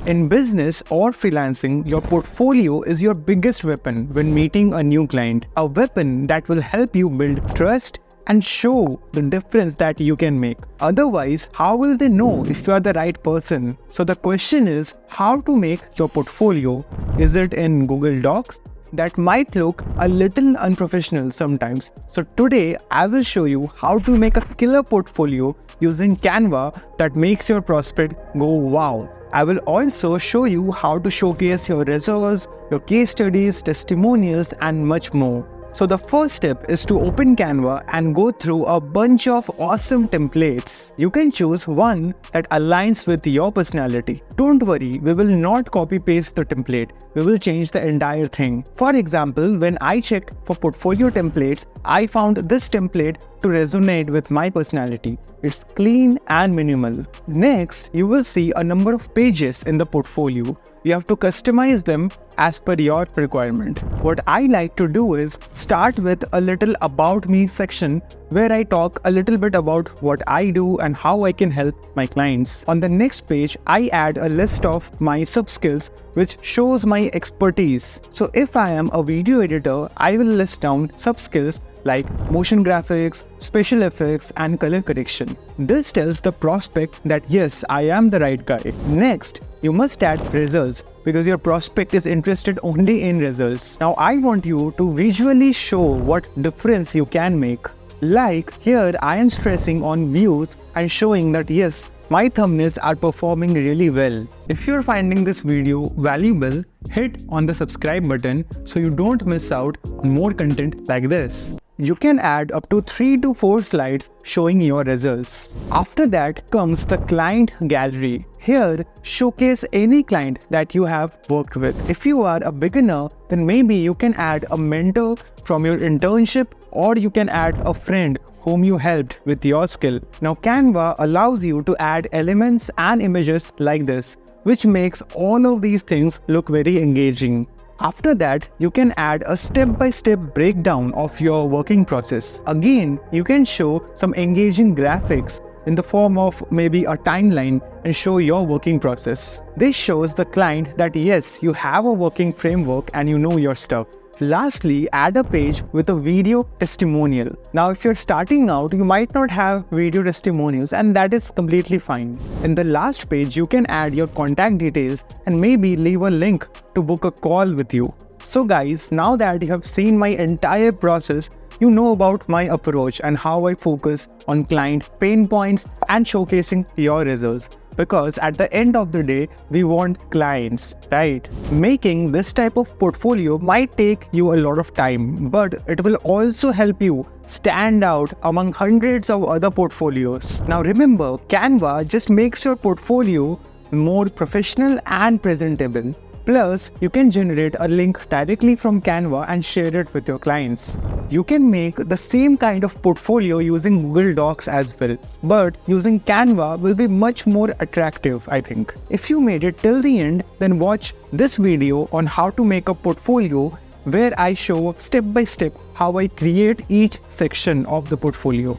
In business or freelancing, your portfolio is your biggest weapon when meeting a new client. A weapon that will help you build trust and show the difference that you can make. Otherwise, how will they know if you are the right person? So the question is how to make your portfolio. Is it in Google Docs? That might look a little unprofessional sometimes. So today I will show you how to make a killer portfolio using Canva that makes your prospect go wow. I will also show you how to showcase your results, your case studies, testimonials, and much more. So the first step is to open Canva and go through a bunch of awesome templates. You can choose one that aligns with your personality. Don't worry, we will not copy paste the template. We will change the entire thing. For example, when I checked for portfolio templates, I found this template to resonate with my personality. It's clean and minimal. Next, you will see a number of pages in the portfolio. You have to customize them as per your requirement. What I like to do is start with a little about me section where I talk a little bit about what I do and how I can help my clients. On the next page, I add a list of my sub-skills which shows my expertise. So if I am a video editor, I will list down sub-skills like motion graphics, special effects, and color correction. This tells the prospect that yes, I am the right guy. Next, you must add results because your prospect is interested only in results. Now I want you to visually show what difference you can make. Like here, I am stressing on views and showing that yes, my thumbnails are performing really well. If you're finding this video valuable, hit on the subscribe button so you don't miss out on more content like this. You can add up to 3 to 4 slides showing your results. After that comes the client gallery. Here, showcase any client that you have worked with. If you are a beginner, then maybe you can add a mentor from your internship, or you can add a friend whom you helped with your skill. Now Canva allows you to add elements and images like this, which makes all of these things look very engaging. After that, you can add a step-by-step breakdown of your working process. Again, you can show some engaging graphics in the form of maybe a timeline and show your working process. This shows the client that yes, you have a working framework and you know your stuff. Lastly, add a page with a video testimonial. Now, if you're starting out, you might not have video testimonials, and that is completely fine. In the last page, you can add your contact details and maybe leave a link to book a call with you. So guys, now that you have seen my entire process, you know about my approach and how I focus on client pain points and showcasing your results. Because at the end of the day, we want clients, right? Making this type of portfolio might take you a lot of time, but it will also help you stand out among hundreds of other portfolios. Now remember, Canva just makes your portfolio more professional and presentable. Plus, you can generate a link directly from Canva and share it with your clients. You can make the same kind of portfolio using Google Docs as well, but using Canva will be much more attractive, I think. If you made it till the end, then watch this video on how to make a portfolio where I show step by step how I create each section of the portfolio.